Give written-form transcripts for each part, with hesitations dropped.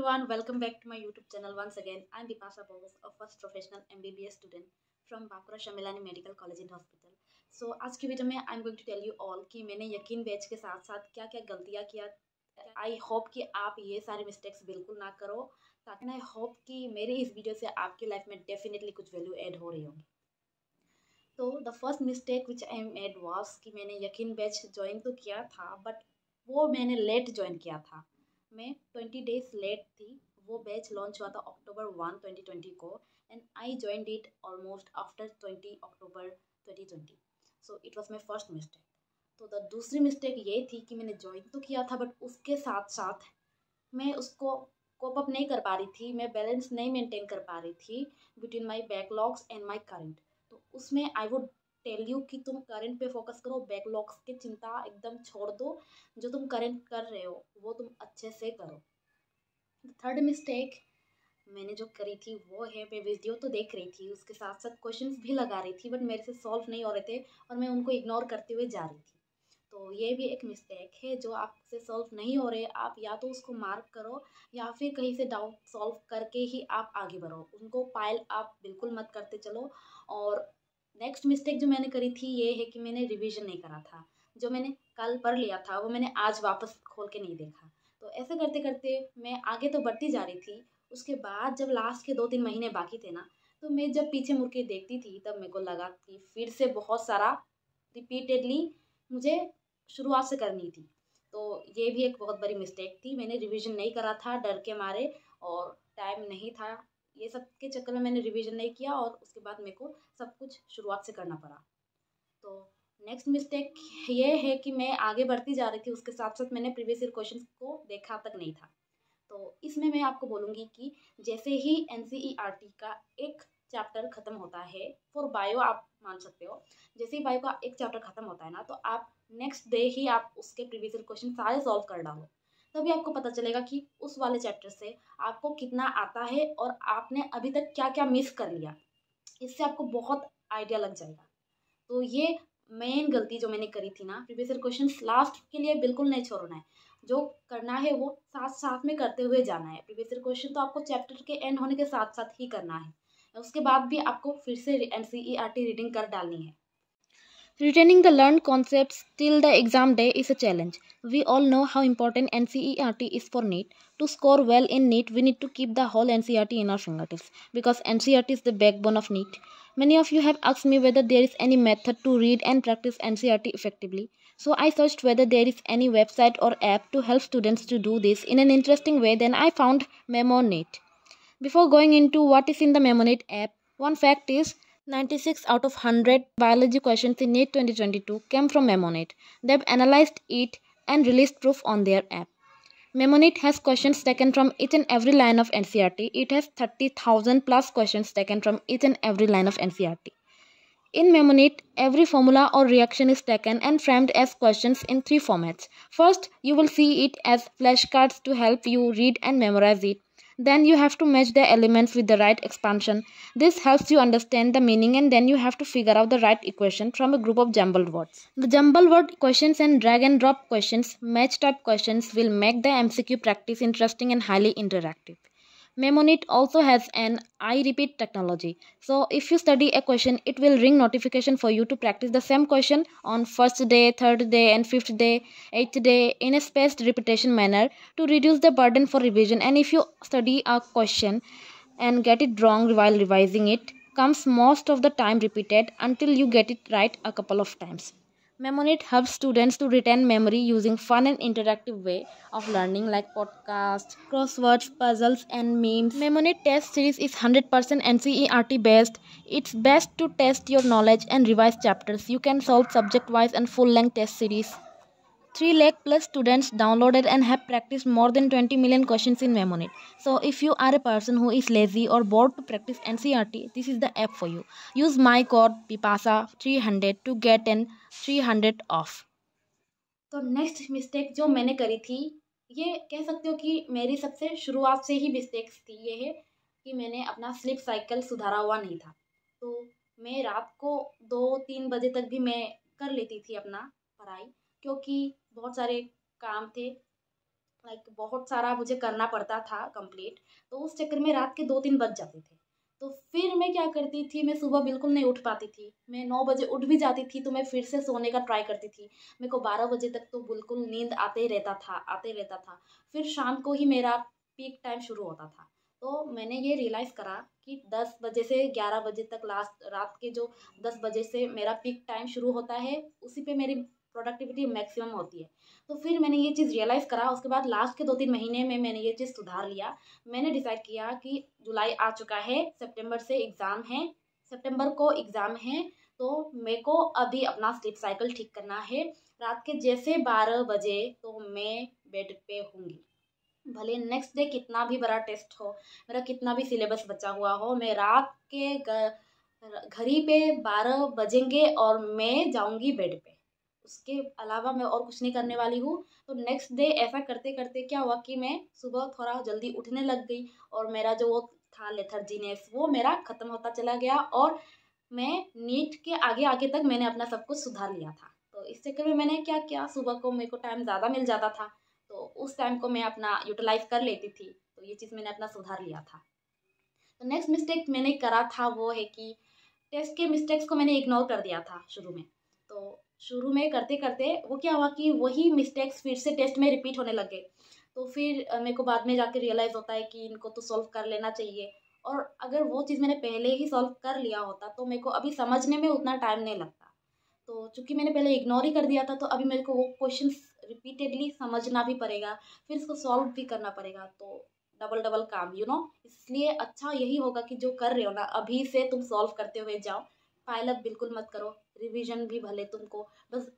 everyone, welcome back to my YouTube channel once again. I'm Bipasha Bogus, a first professional MBBS student from Bakura Shamilani Medical College and Hospital. So आज की video में I'm going to tell you all कि मैंने यकीन batch के साथ साथ क्या क्या गलतियाँ किया। आई होप कि आप ये सारे मिस्टेक्स बिल्कुल ना करो, ताकि आई होप कि मेरी इस वीडियो से आपकी लाइफ में डेफिनेटली कुछ वैल्यू ऐड हो रही होगी। तो the first mistake which I made was कि मैंने यकीन बैच ज्वाइन तो किया था, बट वो मैंने लेट ज्वाइन किया था। मैं 20 डेज लेट थी। वो बैच लॉन्च हुआ था October 1, 2020 को, and I joined it almost after 20 October 2020। So it was my first mistake. तो द दूसरी मिस्टेक ये थी कि मैंने ज्वाइन तो किया था, बट उसके साथ साथ मैं उसको कोप अप नहीं कर पा रही थी, मैं बैलेंस नहीं मेंटेन कर पा रही थी between my backlogs and my current. तो उसमें आई वुड टेल यू कि तुम करंट पे फोकस करो, बैकलॉग्स की चिंता एकदम छोड़ दो। जो तुम करंट कर रहे हो वो तुम अच्छे से करो। थर्ड मिस्टेक मैंने जो करी थी वो है, मैं वीडियो तो देख रही थी, उसके साथ साथ क्वेश्चंस भी लगा रही थी, बट मेरे से सॉल्व नहीं हो रहे थे और मैं उनको इग्नोर करते हुए जा रही थी। तो ये भी एक मिस्टेक है। जो आपसे सॉल्व नहीं हो रहे, आप या तो उसको मार्क करो या फिर कहीं से डाउट सॉल्व करके ही आप आगे बढ़ो। उनको पाइल आप बिल्कुल मत करते चलो। और नेक्स्ट मिस्टेक जो मैंने करी थी ये है कि मैंने रिवीजन नहीं करा था। जो मैंने कल पढ़ लिया था वो मैंने आज वापस खोल के नहीं देखा। तो ऐसे करते करते मैं आगे तो बढ़ती जा रही थी। उसके बाद जब लास्ट के 2-3 महीने बाकी थे ना, तो मैं जब पीछे मुड़ के देखती थी तब मेरे को लगा कि फिर से बहुत सारा रिपीटेडली मुझे शुरुआत से करनी थी। तो ये भी एक बहुत बड़ी मिस्टेक थी। मैंने रिवीजन नहीं करा था डर के मारे, और टाइम नहीं था। ये सब के चक्कर में मैंने रिवीजन नहीं किया और उसके बाद मेरे को सब कुछ शुरुआत से करना पड़ा। तो नेक्स्ट मिस्टेक ये है कि मैं आगे बढ़ती जा रही थी, उसके साथ साथ मैंने प्रीवियस ईयर क्वेश्चंस को देखा तक नहीं था। तो इसमें मैं आपको बोलूँगी कि जैसे ही NCERT का एक चैप्टर ख़त्म होता है, फॉर बायो आप मान सकते हो, जैसे ही बायो का एक चैप्टर ख़त्म होता है ना, तो आप नेक्स्ट डे ही आप उसके प्रीवियस ईयर क्वेश्चन सारे सॉल्व कर डालो। तभी आपको पता चलेगा कि उस वाले चैप्टर से आपको कितना आता है और आपने अभी तक क्या क्या मिस कर लिया। इससे आपको बहुत आइडिया लग जाएगा। तो ये मेन गलती जो मैंने करी थी ना, प्रीवियस ईयर क्वेश्चन लास्ट के लिए बिल्कुल नहीं छोड़ना है। जो करना है वो साथ साथ में करते हुए जाना है। प्रीवियस ईयर क्वेश्चन तो आपको चैप्टर के एंड होने के साथ साथ ही करना है, उसके बाद भी आपको फिर से NCERT रीडिंग कर डालनी है। Retaining the learned concepts till the exam day is a challenge. We all know how important NCERT is for NEET. To score well in NEET, we need to keep the whole NCERT in our fingertips because NCERT is the backbone of NEET. Many of you have asked me whether there is any method to read and practice NCERT effectively. So I searched whether there is any website or app to help students to do this in an interesting way. Then I found MemoNet. Before going into what is in the MemoNet app, one fact is 96 out of 100 biology questions in NEET 2022 came from MemoNet. They've analyzed it and released proof on their app. MemoNet has questions taken from each and every line of NCERT. It has 30,000 plus questions taken from each and every line of NCERT. In MemoNet, every formula or reaction is taken and framed as questions in 3 formats. First, you will see it as flashcards to help you read and memorize it. Then you have to match the elements with the right expansion. This helps you understand the meaning, and then you have to figure out the right equation from a group of jumbled words. The jumbled word questions and drag and drop questions, match type questions will make the MCQ practice interesting and highly interactive. MemoNet also has an I repeat technology. So if you study a question, it will ring notification for you to practice the same question on first day, third day and fifth day, eighth day in a spaced repetition manner to reduce the burden for revision. And if you study a question and get it wrong while revising, it comes most of the time repeated until you get it right a couple of times. MemoNet helps students to retain memory using fun and interactive way of learning like podcasts, crosswords, puzzles and memes. MemoNet test series is 100% NCERT based. It's best to test your knowledge and revise chapters. You can solve subject-wise and full-length test series. 3 lakh plus students downloaded and have practiced more than 20 million questions in MemoNet. So if you are a person who is lazy or bored to practice NCERT, this is the app for you. Use my code BIPASA300 to get an 300 off. तो next mistake जो मैंने करी थी, ये कह सकते हो कि मेरी सबसे शुरुआत से ही मिस्टेक्स थी, ये है कि मैंने अपना स्लीप साइकिल सुधारा हुआ नहीं था। तो मैं रात को 2-3 बजे तक भी मैं कर लेती थी अपना पढ़ाई, क्योंकि बहुत सारे काम थे लाइक बहुत सारा मुझे करना पड़ता था कंप्लीट। तो उस चक्कर में रात के 2-3 बज जाते थे। तो फिर मैं क्या करती थी, मैं सुबह बिल्कुल नहीं उठ पाती थी। मैं 9 बजे उठ भी जाती थी तो मैं फिर से सोने का ट्राई करती थी। मेरे को 12 बजे तक तो बिल्कुल नींद आते ही रहता था, आते ही रहता था। फिर शाम को ही मेरा पीक टाइम शुरू होता था। तो मैंने ये रियलाइज़ करा कि 10 बजे से 11 बजे तक, लास्ट रात के जो 10 बजे से मेरा पीक टाइम शुरू होता है, उसी पे मेरी प्रोडक्टिविटी मैक्सिमम होती है। तो फिर मैंने ये चीज़ रियलाइज़ करा। उसके बाद लास्ट के 2-3 महीने में मैंने ये चीज़ सुधार लिया। मैंने डिसाइड किया कि जुलाई आ चुका है, सितंबर से एग्ज़ाम है, सितंबर को एग्ज़ाम है, तो मेरे को अभी अपना स्लीप साइकिल ठीक करना है। रात के जैसे 12 बजे तो मैं बेड पे होंगी। भले नेक्स्ट डे कितना भी बड़ा टेस्ट हो, मेरा कितना भी सिलेबस बचा हुआ हो, मैं रात के घड़ी पे 12 बजेंगे और मैं जाऊंगी बेड पे। उसके अलावा मैं और कुछ नहीं करने वाली हूँ। तो नेक्स्ट डे ऐसा करते करते क्या हुआ कि मैं सुबह थोड़ा जल्दी उठने लग गई, और मेरा जो वो था लेथर्जीनेस, वो मेरा ख़त्म होता चला गया, और मैं नीट के आगे आगे तक मैंने अपना सब कुछ सुधार लिया था। तो इस चक्कर में मैंने क्या किया, सुबह को मेरे को टाइम ज़्यादा मिल जाता था, तो उस टाइम को मैं अपना यूटिलाइज कर लेती थी। तो ये चीज़ मैंने अपना सुधार लिया था। तो नेक्स्ट मिस्टेक मैंने करा था वो है कि टेस्ट के मिस्टेक्स को मैंने इग्नोर कर दिया था शुरू में। तो शुरू में करते करते वो क्या हुआ कि वही मिस्टेक्स फिर से टेस्ट में रिपीट होने लगे। तो फिर मेरे को बाद में जाके रियलाइज़ होता है कि इनको तो सॉल्व कर लेना चाहिए। और अगर वो चीज़ मैंने पहले ही सॉल्व कर लिया होता तो मेरे को अभी समझने में उतना टाइम नहीं लगता। तो चूंकि मैंने पहले इग्नोर ही कर दिया था, तो अभी मेरे को वो क्वेश्चन रिपीटेडली समझना भी पड़ेगा, फिर इसको सॉल्व भी करना पड़ेगा। तो डबल डबल काम, इसलिए अच्छा यही होगा कि जो कर रहे हो ना अभी से तुम सॉल्व करते हुए जाओ। पायलअप बिल्कुल मत करो। रिवीजन भी भले तुमको बस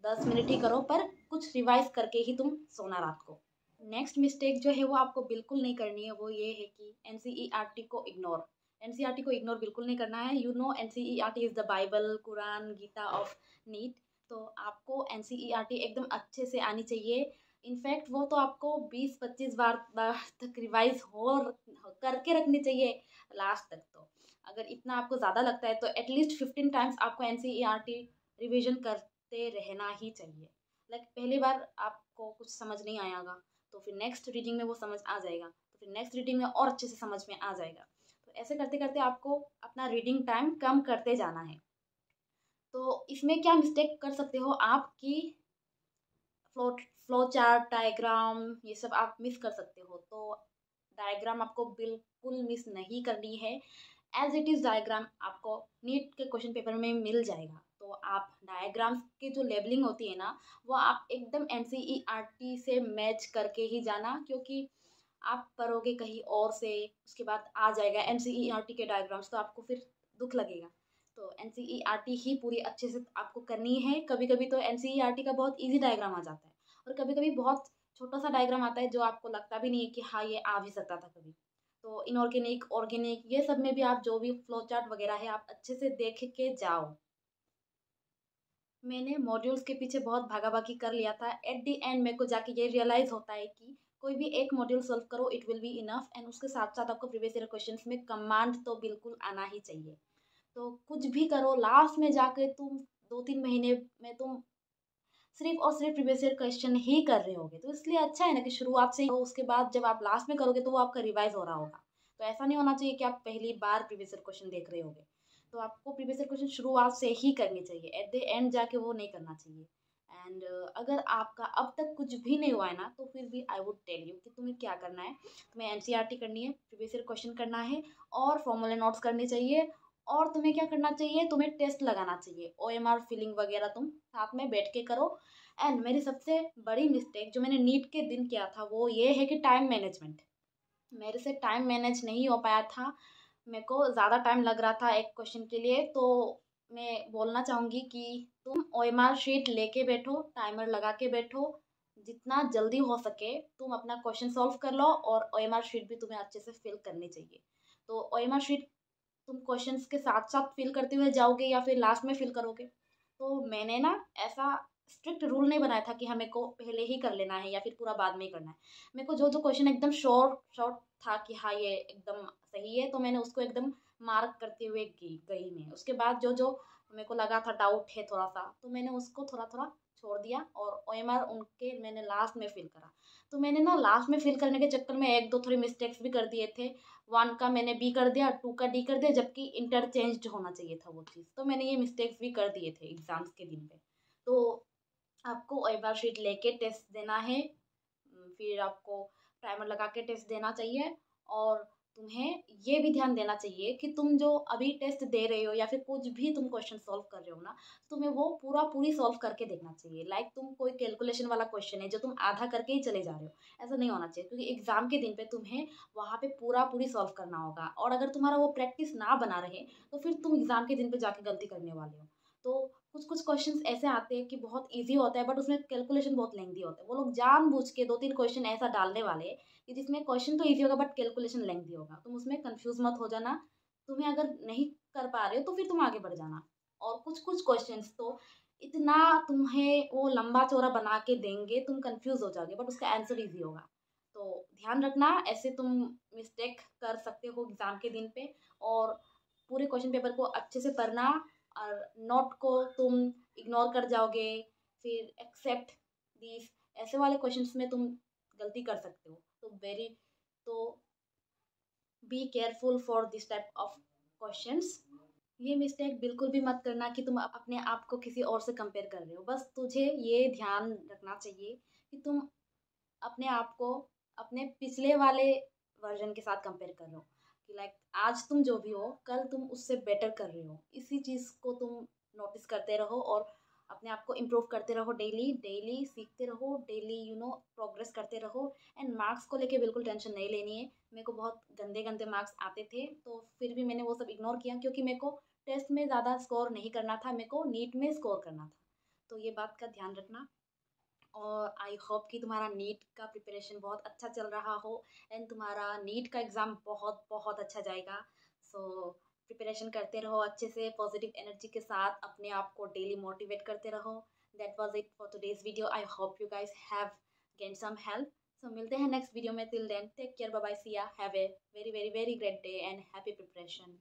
10 मिनट ही करो, पर कुछ रिवाइज करके ही तुम सोना रात को। नेक्स्ट मिस्टेक जो है वो आपको बिल्कुल नहीं करनी है, वो ये है कि एनसीईआरटी को इग्नोर। एनसीईआरटी को इग्नोर बिल्कुल नहीं करना है। NCERT is the Bible, Quran, Gita of NEET. तो आपको एनसीईआरटी एकदम अच्छे से आनी चाहिए। इनफैक्ट वो तो आपको 20-25 बार तक रिवाइज हो करके रखनी चाहिए लास्ट तक। तो अगर इतना आपको ज़्यादा लगता है तो एटलीस्ट 15 टाइम्स आपको एनसीईआरटी रिविजन करते रहना ही चाहिए। लाइक पहली बार आपको कुछ समझ नहीं आएगा, तो फिर नेक्स्ट रीडिंग में वो समझ आ जाएगा, तो फिर नेक्स्ट रीडिंग में और अच्छे से समझ में आ जाएगा। तो ऐसे करते करते आपको अपना रीडिंग टाइम कम करते जाना है। तो इसमें क्या मिस्टेक कर सकते हो आप कि फ्लो फ्लो चार्ट, डायग्राम, ये सब आप मिस कर सकते हो। तो डायग्राम आपको बिल्कुल मिस नहीं करनी है। एज इट इज़ डायग्राम आपको नीट के क्वेश्चन पेपर में मिल जाएगा। तो आप डायग्राम्स की जो लेबलिंग होती है ना, वो आप एकदम एनसीईआरटी से मैच करके ही जाना, क्योंकि आप पढ़ोगे कहीं और से, उसके बाद आ जाएगा एनसीईआरटी के डायग्राम्स, तो आपको फिर दुख लगेगा। तो एनसीईआरटी ही पूरी अच्छे से आपको करनी है। कभी कभी तो एनसीईआरटी का बहुत इजी डायग्राम आ जाता है, और कभी कभी बहुत छोटा सा डायग्राम आता है जो आपको लगता भी नहीं है कि हाँ ये आ भी सकता था कभी। तो इनऑर्गेनिक, ऑर्गेनिक, ये सब में भी आप जो भी फ्लो चार्ट वगैरह है आप अच्छे से देख के जाओ। मैंने मॉड्यूल्स के पीछे बहुत भागा भागी कर लिया था। एट द एंड मेरे को जाके ये रियलाइज़ होता है कि कोई भी एक मॉड्यूल सॉल्व करो, it will be enough. And उसके साथ साथ आपको प्रीवियस ईयर क्वेश्चंस में कमांड तो बिल्कुल आना ही चाहिए। तो कुछ भी करो, लास्ट में जाके तुम 2-3 महीने में तुम सिर्फ और सिर्फ प्रीवियस ईयर क्वेश्चन ही कर रहे होगे। तो इसलिए अच्छा है ना कि शुरुआत से ही हो, उसके बाद जब आप लास्ट में करोगे तो वो आपका रिवाइज हो रहा होगा। तो ऐसा नहीं होना चाहिए कि आप पहली बार प्रीवियस ईयर क्वेश्चन देख रहे होगे। तो आपको प्रीवियस ईयर क्वेश्चन शुरुआत से ही करनी चाहिए, एट द एंड जाके वो नहीं करना चाहिए। एंड अगर आपका अब तक कुछ भी नहीं हुआ है ना, तो फिर भी आई वुड टेल यू कि तुम्हें क्या करना है। तुम्हें एनसीईआरटी करनी है, प्रीवियस ईयर क्वेश्चन करना है, और फॉर्मूला नोट्स करनी चाहिए। और तुम्हें क्या करना चाहिए, तुम्हें टेस्ट लगाना चाहिए, ओएमआर फिलिंग वगैरह तुम साथ में बैठ के करो। एंड मेरी सबसे बड़ी मिस्टेक जो मैंने नीट के दिन किया था वो ये है कि टाइम मैनेजमेंट। मेरे से टाइम मैनेज नहीं हो पाया था। मेरे को ज़्यादा टाइम लग रहा था एक क्वेश्चन के लिए। तो मैं बोलना चाहूँगी कि तुम ओएमआर शीट लेके बैठो, टाइमर लगा के बैठो। जितना जल्दी हो सके तुम अपना क्वेश्चन सॉल्व कर लो, और ओएमआर शीट भी तुम्हें अच्छे से फिल करनी चाहिए। तो ओएमआर शीट तुम क्वेश्चंस के साथ साथ फिल करते हुए जाओगे या फिर लास्ट में फिल करोगे। तो मैंने ना ऐसा स्ट्रिक्ट रूल नहीं बनाया था कि हमें को पहले ही कर लेना है या फिर पूरा बाद में ही करना है। मेरे को जो जो क्वेश्चन एकदम शॉर्ट शॉर्ट था कि हाँ ये एकदम सही है, तो मैंने उसको एकदम मार्क करते हुए गई मैं। उसके बाद जो जो मेरे को लगा था डाउट है थोड़ा सा, तो मैंने उसको थोड़ा थोड़ा छोड़ दिया और OMR उनके मैंने लास्ट में फिल करा। तो मैंने ना लास्ट में फिल करने के चक्कर में एक दो थोड़ी मिस्टेक्स भी कर दिए थे। 1 का मैंने B कर दिया, 2 का D कर दिया, जबकि इंटरचेंज होना चाहिए था वो चीज़। तो मैंने ये मिस्टेक्स भी कर दिए थे एग्ज़ाम्स के दिन पे। तो आपको OMR शीट लेके टेस्ट देना है, फिर आपको टाइमर लगा के टेस्ट देना चाहिए। और तुम्हें ये भी ध्यान देना चाहिए कि तुम जो अभी टेस्ट दे रहे हो या फिर कुछ भी तुम क्वेश्चन सॉल्व कर रहे हो ना, तुम्हें वो पूरी सॉल्व करके देखना चाहिए। लाइक तुम कोई कैलकुलेशन वाला क्वेश्चन है जो तुम आधा करके ही चले जा रहे हो, ऐसा नहीं होना चाहिए, क्योंकि एग्जाम के दिन पे तुम्हें वहाँ पे पूरी सॉल्व करना होगा। और अगर तुम्हारा वो प्रैक्टिस ना बना रहे तो फिर तुम एग्जाम के दिन पे जाके गलती करने वाले हो। तो कुछ कुछ क्वेश्चंस ऐसे आते हैं कि बहुत इजी होता है, बट उसमें कैलकुलेशन बहुत लेंथी होता है। वो लोग जानबूझ के 2-3 क्वेश्चन ऐसा डालने वाले हैं कि जिसमें क्वेश्चन तो इजी होगा बट कैलकुलेशन लेंथी होगा। तुम उसमें कंफ्यूज मत हो जाना। तुम्हें अगर नहीं कर पा रहे हो तो फिर तुम आगे बढ़ जाना। और कुछ कुछ क्वेश्चंस तो इतना तुम्हें वो लंबा चौड़ा बना के देंगे, तुम कंफ्यूज हो जाओगे, बट उसका आंसर इजी होगा। तो ध्यान रखना, ऐसे तुम मिस्टेक कर सकते हो एग्जाम के दिन पे। और पूरे क्वेश्चन पेपर को अच्छे से पढ़ना, और नोट को तुम इग्नोर कर जाओगे, फिर एक्सेप्ट दिस, ऐसे वाले क्वेश्चंस में तुम गलती कर सकते हो। तो be careful for this type of questions. ये मिस्टेक बिल्कुल भी मत करना कि तुम अपने आप को किसी और से कंपेयर कर रहे हो। बस तुझे ये ध्यान रखना चाहिए कि तुम अपने आप को अपने पिछले वाले वर्जन के साथ कंपेयर कर रहे हो, कि लाइक आज तुम जो भी हो कल तुम उससे बेटर कर रहे हो। इसी चीज़ को तुम नोटिस करते रहो और अपने आप को इम्प्रूव करते रहो। डेली डेली सीखते रहो, डेली प्रोग्रेस करते रहो। एंड मार्क्स को लेके बिल्कुल टेंशन नहीं लेनी है। मेरे को बहुत गंदे गंदे मार्क्स आते थे, तो फिर भी मैंने वो सब इग्नोर किया, क्योंकि मेरे को टेस्ट में ज़्यादा स्कोर नहीं करना था, मेरे को नीट में स्कोर करना था। तो ये बात का ध्यान रखना। और आई होप कि तुम्हारा नीट का प्रिपरेशन बहुत अच्छा चल रहा हो, एंड तुम्हारा नीट का एग्ज़ाम बहुत बहुत अच्छा जाएगा। सो प्रिपरेशन करते रहो अच्छे से, पॉजिटिव एनर्जी के साथ अपने आप को डेली मोटिवेट करते रहो। That was it for today's video. I hope you guys have gain some help. So मिलते हैं नेक्स्ट वीडियो में। Till then take care, bye bye, see ya, have a very very very great day and happy preparation.